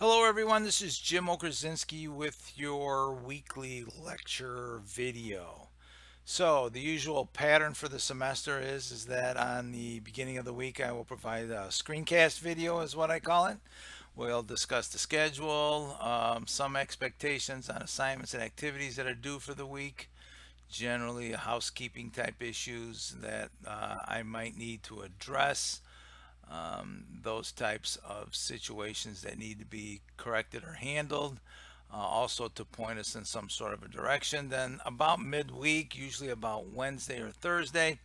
Hello, everyone. This is Jim Okerzinski with your weekly lecture video. So, the usual pattern for the semester is that on the beginning of the week, I will provide a screencast video, is what I call it. We'll discuss the schedule, some expectations on assignments and activities that are due for the week, generally housekeeping type issues that I might need to address, those types of situations that need to be corrected or handled, also to point us in some sort of a direction. Then, about midweek, usually about Wednesday or Thursday,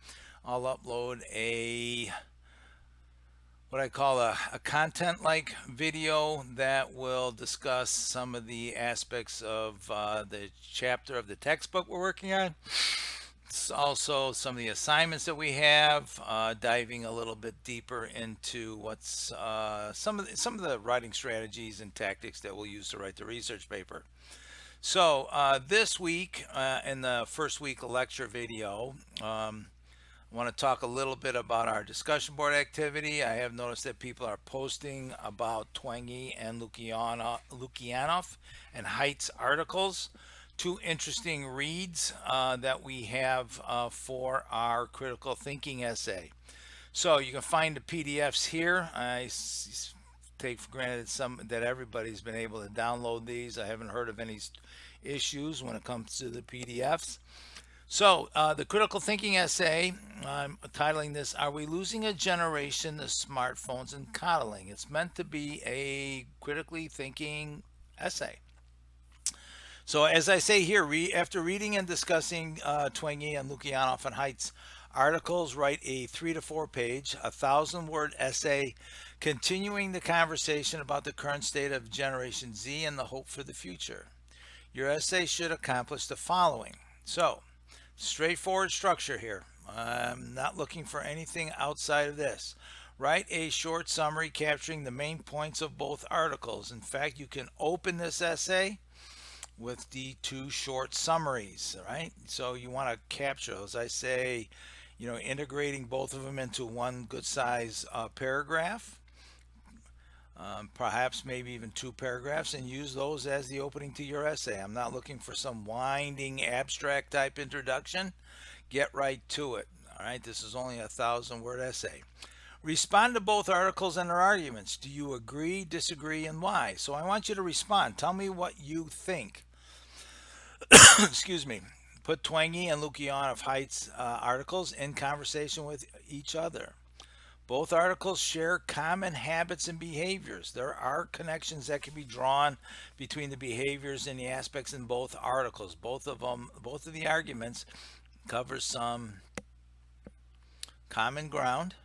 I'll upload a what I call a content like video that will discuss some of the aspects of the chapter of the textbook we're working on. Also some of the assignments that we have, diving a little bit deeper into what's some of the writing strategies and tactics that we'll use to write the research paper. So this week, in the first week lecture video, I want to talk a little bit about our discussion board activity. I have noticed that people are posting about Twenge and Lukianoff and Height's articles. Two interesting reads that we have for our critical thinking essay. So you can find the PDFs here. Take for granted that everybody's been able to download these. I haven't heard of any issues when it comes to the PDFs. So, the critical thinking essay, I'm titling this, Are We Losing a Generation of Smartphones and Coddling? It's meant to be a critically thinking essay. So, as I say here, after reading and discussing Twenge and Lukianoff and Height's articles, write a 3 to 4 page, 1,000 word essay continuing the conversation about the current state of Generation Z and the hope for the future. Your essay should accomplish the following. So, straightforward structure here. I'm not looking for anything outside of this. Write a short summary capturing the main points of both articles. In fact, you can open this essay with the two short summaries, right? So you want to capture those. I say, integrating both of them into one good size paragraph, perhaps maybe even 2 paragraphs, and use those as the opening to your essay. I'm not looking for some winding abstract type introduction. Get right to it. All right, this is only 1,000 word essay. Respond to both articles and their arguments. Do you agree, disagree, and why? So I want you to respond. Tell me what you think. Excuse me. Put Twenge and Lukian of Height's articles in conversation with each other. Both articles share common habits and behaviors. There are connections that can be drawn between the behaviors and the aspects in both articles. Both of the arguments cover some common ground.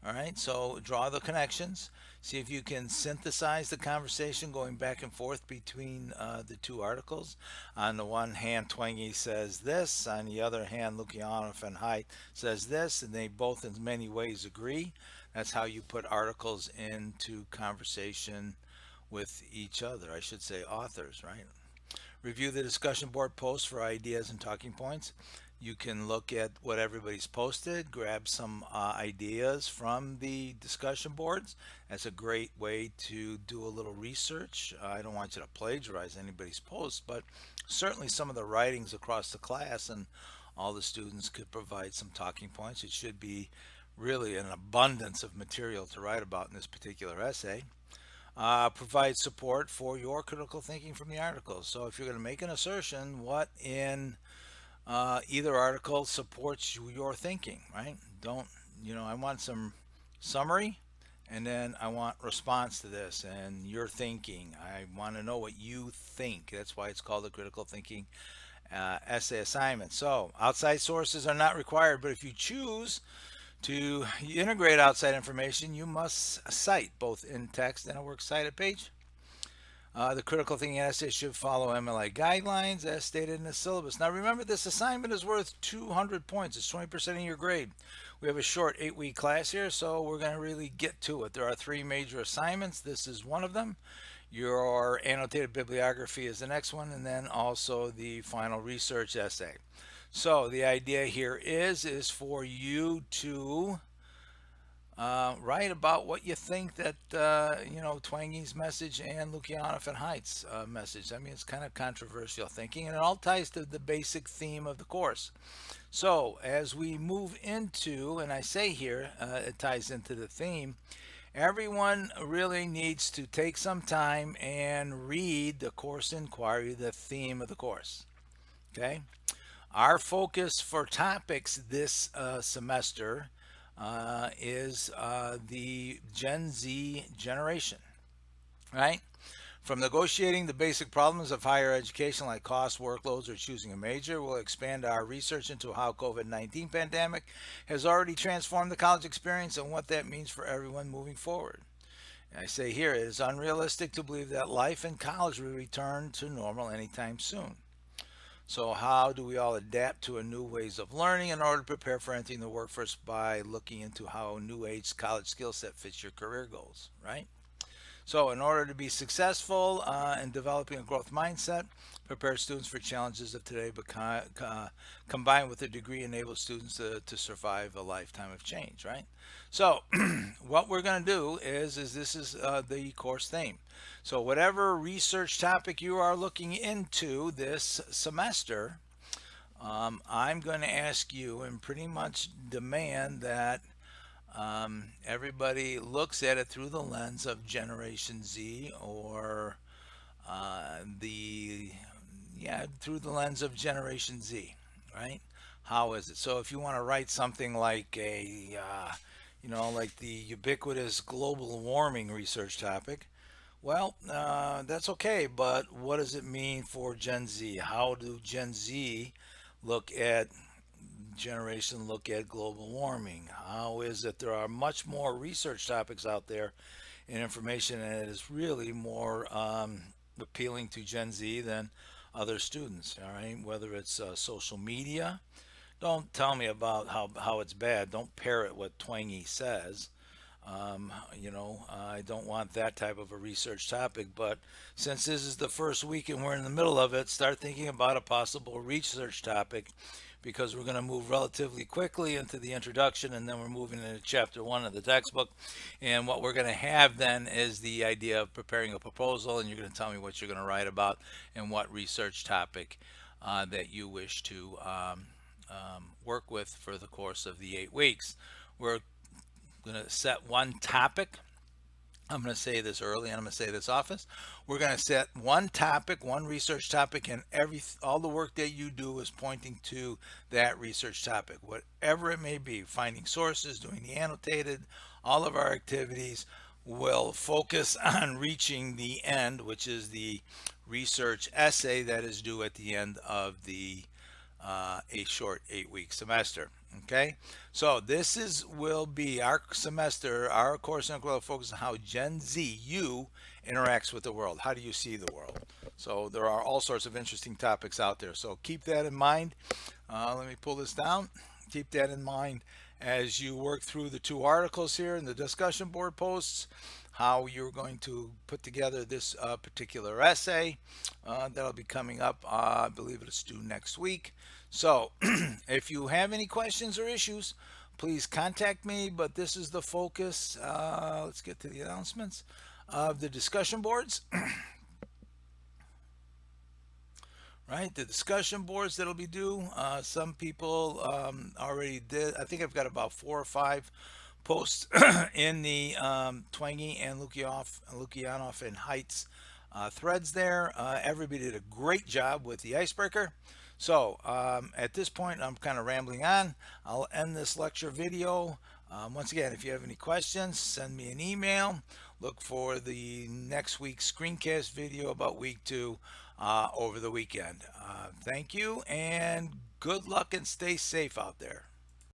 All right, so draw the connections. See if you can synthesize the conversation going back and forth between the two articles. On the one hand, Twenge says this. On the other hand, Lukianoff and Haidt says this, and they both in many ways agree. That's how you put articles into conversation with each other. I should say authors, right? Review the discussion board posts for ideas and talking points. You can look at what everybody's posted, grab some ideas from the discussion boards. That's a great way to do a little research. I don't want you to plagiarize anybody's posts, but certainly some of the writings across the class and all the students could provide some talking points. It should be really an abundance of material to write about in this particular essay. Provide support for your critical thinking from the article. So if you're going to make an assertion, what in either article supports your thinking, right? Don't, I want some summary and then I want response to this and your thinking. I want to know what you think. That's why it's called a critical thinking essay assignment. So outside sources are not required, but if you choose to integrate outside information, you must cite both in text and a works cited page. The critical thinking essay should follow MLA guidelines as stated in the syllabus. Now remember, this assignment is worth 200 points. It's 20% of your grade. We have a short 8-week class here, so we're going to really get to it. There are 3 major assignments. This is one of them. Your annotated bibliography is the next one, and then also the final research essay. So the idea here is for you to write about what you think that Twangy's message and Lukianoff and Height's message. I mean, it's kind of controversial thinking, and it all ties to the basic theme of the course. So as we move into, and I say here, it ties into the theme. Everyone really needs to take some time and read the course inquiry, the theme of the course. Okay. Our focus for topics this semester is the Gen Z generation, right? From negotiating the basic problems of higher education like cost, workloads, or choosing a major, we'll expand our research into how COVID-19 pandemic has already transformed the college experience and what that means for everyone moving forward. And I say here, it is unrealistic to believe that life in college will return to normal anytime soon. So how do we all adapt to a new ways of learning in order to prepare for entering the workforce by looking into how new age college skill set fits your career goals, right? So in order to be successful in developing a growth mindset, prepare students for challenges of today, but combined with a degree enables students to survive a lifetime of change, right? So what we're going to do is this is the course theme. So whatever research topic you are looking into this semester, I'm going to ask you and pretty much demand that everybody looks at it through the lens of Generation Z or through the lens of Generation Z, right? How is it? So if you want to write something like like the ubiquitous global warming research topic, well, that's okay, but what does it mean for Gen Z? How do Gen Z look at look at global warming? How is it there are much more research topics out there and information, and it is really more appealing to Gen Z than other students, all right? Whether it's social media, don't tell me about how it's bad. Don't parrot what Twangy says. I don't want that type of a research topic, but since this is the first week and we're in the middle of it, start thinking about a possible research topic because we're going to move relatively quickly into the introduction and then we're moving into chapter one of the textbook. And what we're going to have then is the idea of preparing a proposal, and you're going to tell me what you're going to write about and what research topic that you wish to work with for the course of the 8 weeks. We're going to set one topic. I'm going to say this early and I'm going to say this often. We're going to set one topic, one research topic, and all the work that you do is pointing to that research topic, whatever it may be. Finding sources, doing the annotated, all of our activities will focus on reaching the end, which is the research essay that is due at the end of the a short 8 week semester. Okay, so will be our semester. Our course will focus on how Gen Z you interacts with the world. How do you see the world? So there are all sorts of interesting topics out there. So keep that in mind. Let me pull this down. Keep that in mind as you work through the 2 articles here in the discussion board posts, how you're going to put together this particular essay that'll be coming up. I believe it's due next week. So if you have any questions or issues, please contact me, but this is the focus. Let's get to the announcements of the discussion boards. Right, the discussion boards that'll be due. Some people already did. I think I've got about 4 or 5 posts in the Twangy and Lukianoff and Heights threads there. Everybody did a great job with the icebreaker. So at this point, I'm kind of rambling on. I'll end this lecture video. Once again, if you have any questions, send me an email. Look for the next week's screencast video about week 2 over the weekend. Thank you and good luck and stay safe out there.